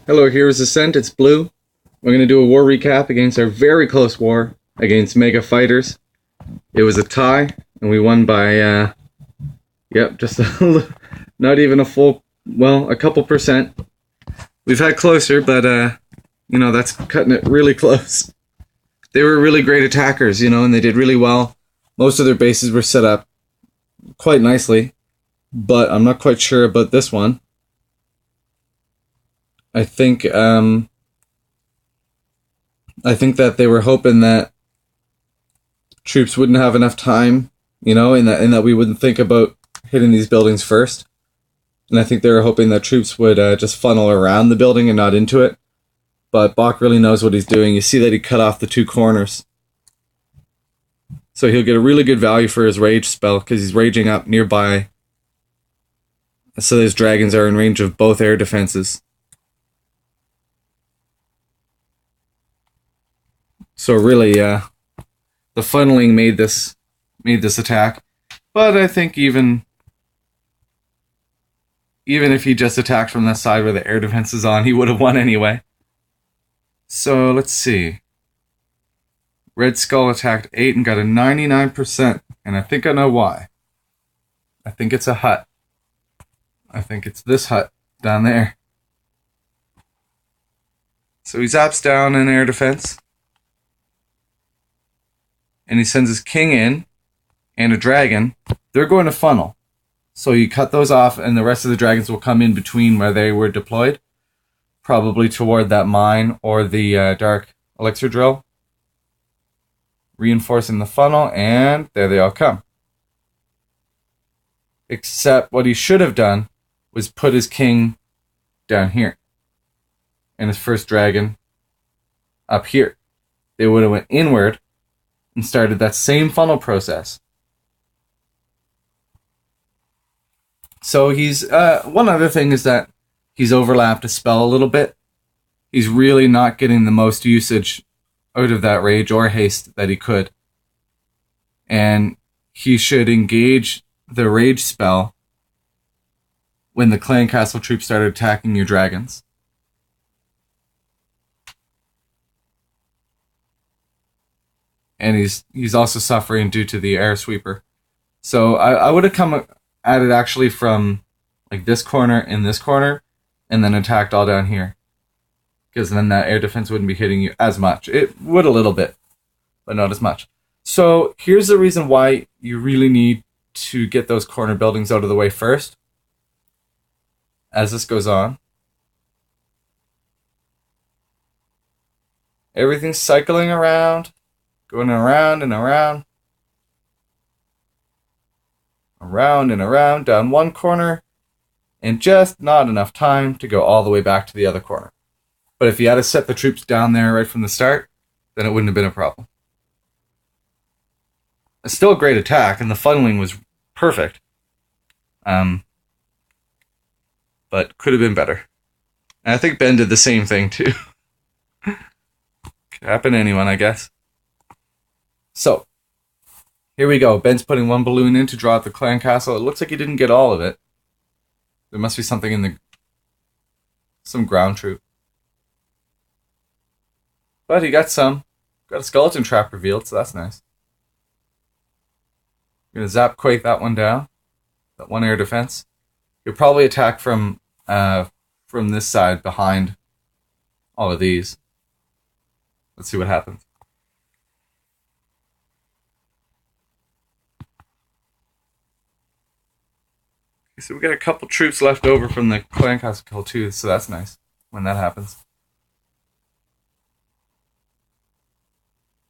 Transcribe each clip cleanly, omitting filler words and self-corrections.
Hello, here's Ascent. It's Blue. We're going to do a war recap against our very close war against Mega Fighters. It was a tie, and we won by, just not even a full, well, a couple percent. We've had closer, but, that's cutting it really close. They were really great attackers, and they did really well. Most of their bases were set up quite nicely, but I'm not quite sure about this one. I think that they were hoping that troops wouldn't have enough time, and that we wouldn't think about hitting these buildings first. And I think they were hoping that troops would just funnel around the building and not into it. But Bach really knows what he's doing. You see that he cut off the two corners. So he'll get a really good value for his rage spell because he's raging up nearby. So those dragons are in range of both air defenses. So really, the funneling made this attack. But I think even if he just attacked from that side where the air defense is on, he would have won anyway. So let's see. Red Skull attacked 8 and got a 99%, and I think I know why. I think it's a hut. I think it's this hut down there. So he zaps down an air defense. And he sends his king in and a dragon. They're going to funnel. So you cut those off and the rest of the dragons will come in between where they were deployed. Probably toward that mine or the dark elixir drill. Reinforcing the funnel, and there they all come. Except what he should have done was put his king down here. And his first dragon up here. They would have went inward and started that same funnel process. So he's one other thing is that he's overlapped a spell a little bit. He's really not getting the most usage out of that rage or haste that he could. And he should engage the rage spell when the clan castle troops started attacking your dragons. And he's also suffering due to the air sweeper. So I would have come at it actually from like this corner and this corner, and then attacked all down here. Because then that air defense wouldn't be hitting you as much. It would a little bit, but not as much. So here's the reason why you really need to get those corner buildings out of the way first. As this goes on. Everything's cycling around. Going around and around. Around and around, down one corner. And just not enough time to go all the way back to the other corner. But if you had to set the troops down there right from the start, then it wouldn't have been a problem. It's still a great attack, and the funneling was perfect. But could have been better. And I think Ben did the same thing too. Could happen to anyone, I guess. So, here we go. Ben's putting one balloon in to draw out the clan castle. It looks like he didn't get all of it. There must be something in some ground troop. But he got some. Got a skeleton trap revealed, so that's nice. Gonna zap quake that one down. That one air defense. He'll probably attack from this side behind all of these. Let's see what happens. So we got a couple troops left over from the clan castle kill too, so that's nice when that happens.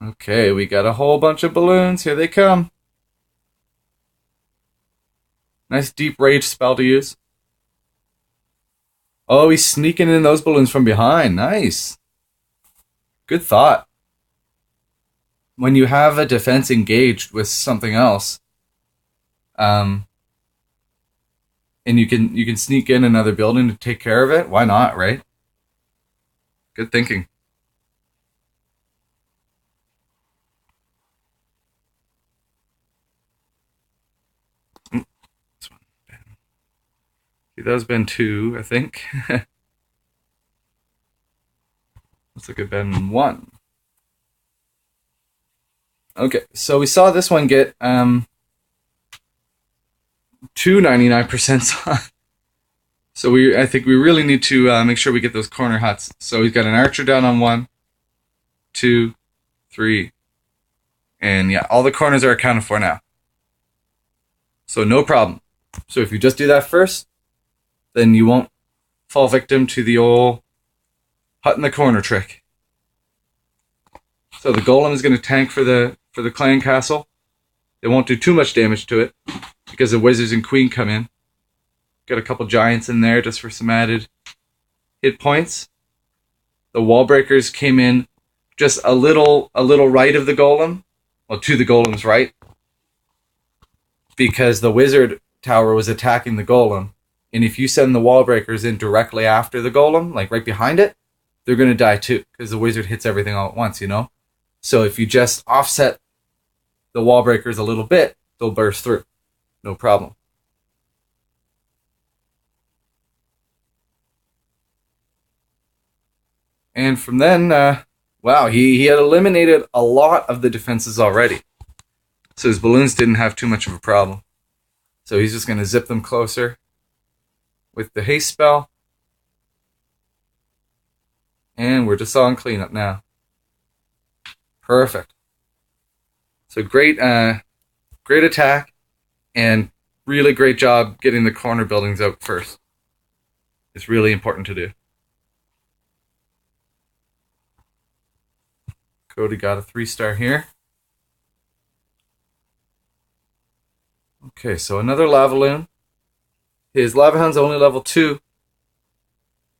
Okay, we got a whole bunch of balloons. Here they come. Nice deep rage spell to use. Oh, he's sneaking in those balloons from behind. Nice. Good thought. When you have a defense engaged with something else, and you can sneak in another building to take care of it, why not, right? Good thinking. See, those been two, I think. Looks like a Ben 1. Okay, so we saw this one get 299% on. So I think we really need to make sure we get those corner huts. So he's got an archer down on 1, 2, 3, and yeah, all the corners are accounted for now. So no problem. So if you just do that first, then you won't fall victim to the old hut in the corner trick. So the golem is going to tank for the clan castle. They won't do too much damage to it because the wizards and queen come in. Got a couple giants in there just for some added hit points. The wall breakers came in just a little right of the golem. Well, to the golem's right. Because the wizard tower was attacking the golem. And if you send the wall breakers in directly after the golem, like right behind it, they're going to die too. Because the wizard hits everything all at once, you know? So if you just offset the wall breakers a little bit, they'll burst through. No problem. And from then, wow, he had eliminated a lot of the defenses already. So his balloons didn't have too much of a problem. So he's just going to zip them closer with the haste spell. And we're just on cleanup now. Perfect. So great attack, and really great job getting the corner buildings out first. It's really important to do. Cody got a 3-star here. Okay, so another lava loon. His lava hound's only level 2,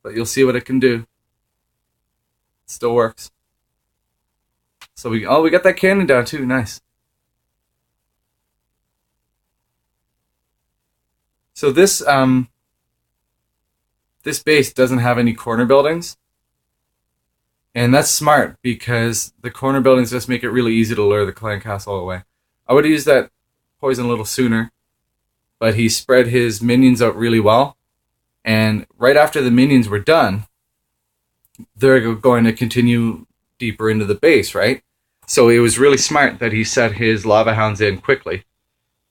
but you'll see what it can do. It still works. So we got that cannon down too. Nice. So this base doesn't have any corner buildings. And that's smart because the corner buildings just make it really easy to lure the clan castle away. I would have used that poison a little sooner, but he spread his minions out really well. And right after the minions were done, they're going to continue deeper into the base, right? So it was really smart that he set his lava hounds in quickly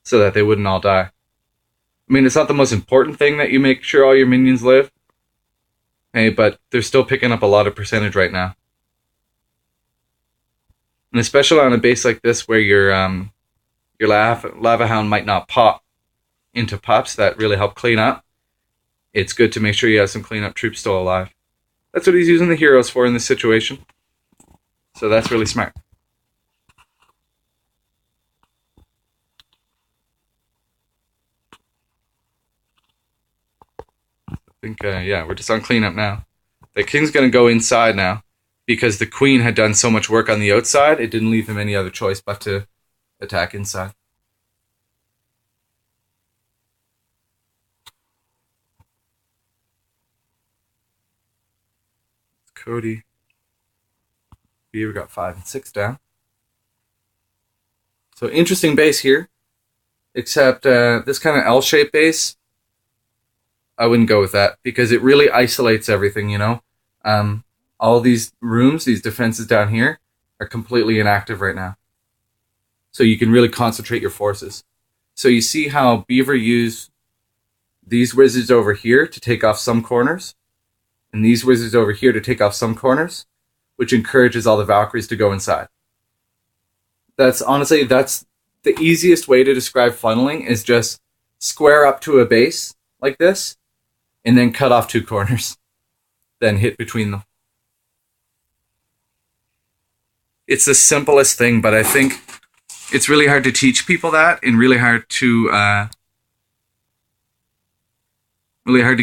so that they wouldn't all die. I mean, it's not the most important thing that you make sure all your minions live. Hey, but they're still picking up a lot of percentage right now. And especially on a base like this where your lava hound might not pop into pups that really help clean up, it's good to make sure you have some cleanup troops still alive. That's what he's using the heroes for in this situation. So that's really smart. I think, yeah, we're just on cleanup now. The king's going to go inside now because the queen had done so much work on the outside, it didn't leave him any other choice but to attack inside. Cody. Beaver got 5 and 6 down. So interesting base here, except this kind of L-shaped base, I wouldn't go with that because it really isolates everything, you know. All these rooms, these defenses down here, are completely inactive right now. So you can really concentrate your forces. So you see how Beaver used these wizards over here to take off some corners, and these wizards over here to take off some corners, which encourages all the Valkyries to go inside. That's the easiest way to describe funneling, is just square up to a base like this, and then cut off 2 corners, then hit between them. It's the simplest thing, but I think it's really hard to teach people that, and really hard to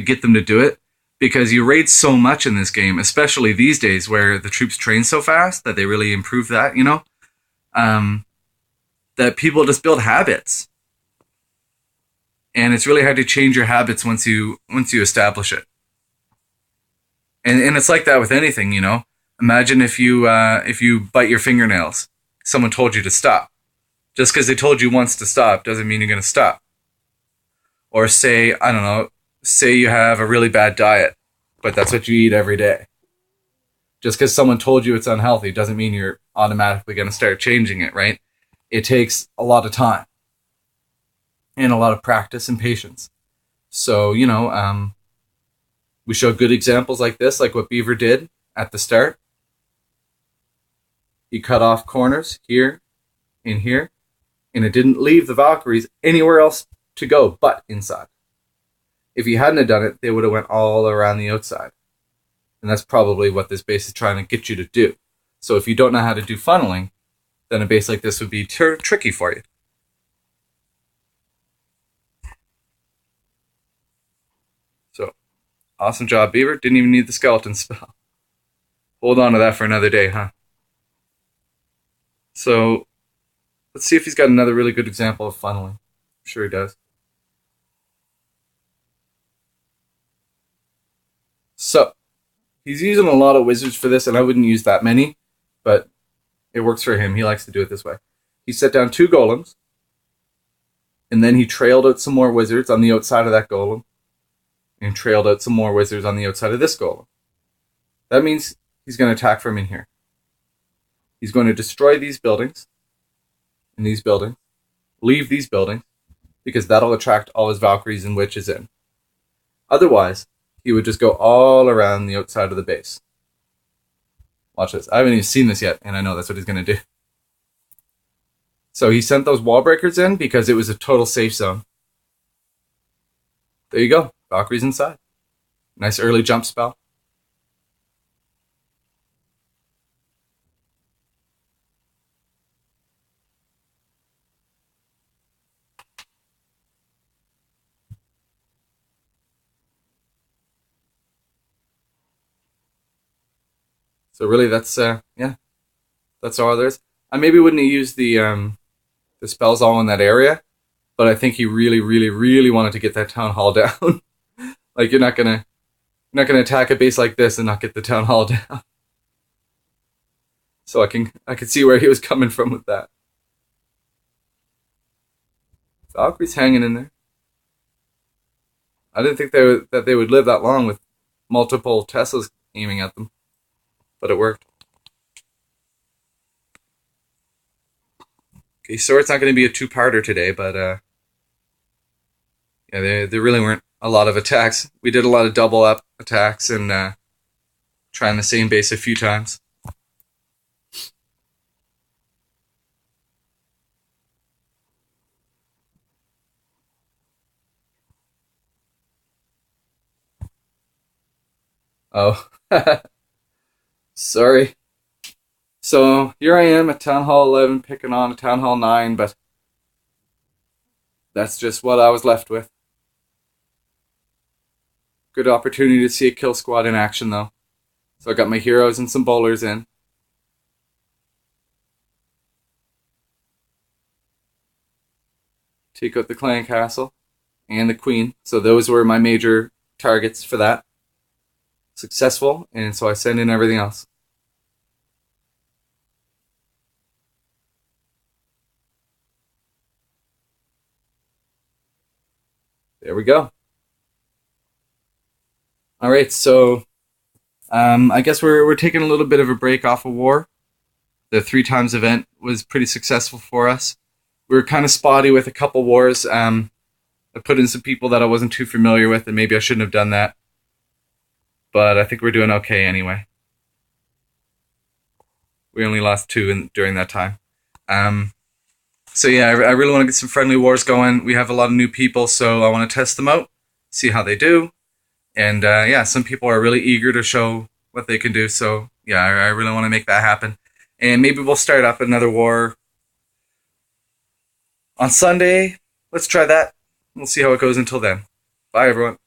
get them to do it, because you raid so much in this game, especially these days where the troops train so fast that they really improve that, you know, that people just build habits. And it's really hard to change your habits once you establish it. And it's like that with anything, you know. Imagine if you bite your fingernails. Someone told you to stop. Just because they told you once to stop doesn't mean you're going to stop. Or say you have a really bad diet, but that's what you eat every day. Just because someone told you it's unhealthy doesn't mean you're automatically going to start changing it, right? It takes a lot of time and a lot of practice and patience. So, we show good examples like this, like what Beaver did at the start. He cut off corners here and here, and it didn't leave the Valkyries anywhere else to go but inside. If he hadn't have done it, they would have went all around the outside. And that's probably what this base is trying to get you to do. So if you don't know how to do funneling, then a base like this would be tricky for you. So, awesome job, Beaver. Didn't even need the skeleton spell. Hold on to that for another day, huh? So, let's see if he's got another really good example of funneling. I'm sure he does. So, he's using a lot of wizards for this, and I wouldn't use that many, but it works for him. He likes to do it this way. He set down 2 golems, and then he trailed out some more wizards on the outside of that golem, and trailed out some more wizards on the outside of this golem. That means he's going to attack from in here. He's going to destroy these buildings, and these buildings, leave these buildings, because that'll attract all his Valkyries and witches in. Otherwise, he would just go all around the outside of the base. Watch this. I haven't even seen this yet, and I know that's what he's going to do. So he sent those wall breakers in because it was a total safe zone. There you go. Valkyrie's inside. Nice early jump spell. So really, that's that's all there is. I maybe wouldn't have used the spells all in that area, but I think he really, really, really wanted to get that town hall down. Like you're not gonna attack a base like this and not get the town hall down. So I could see where he was coming from with that. Valkyrie's hanging in there. I didn't think they would live that long with multiple Teslas aiming at them, but it worked. Okay, so it's not going to be a 2-parter today, but yeah, there really weren't a lot of attacks. We did a lot of double up attacks and trying the same base a few times. Oh, sorry. So here I am at Town Hall 11 picking on a Town Hall 9, but that's just what I was left with. Good opportunity to see a kill squad in action though. So I got my heroes and some bowlers in. Take out the clan castle and the queen. So those were my major targets for that. Successful, and so I send in everything else. There we go. All right, so I guess we're taking a little bit of a break off of war. The 3 times event was pretty successful for us. We were kind of spotty with a couple wars. I put in some people that I wasn't too familiar with, and maybe I shouldn't have done that. But I think we're doing okay anyway. We only lost 2 during that time. So yeah, I really want to get some friendly wars going. We have a lot of new people, so I want to test them out, see how they do. And yeah, some people are really eager to show what they can do. So yeah, I really want to make that happen. And maybe we'll start up another war on Sunday. Let's try that. We'll see how it goes until then. Bye, everyone.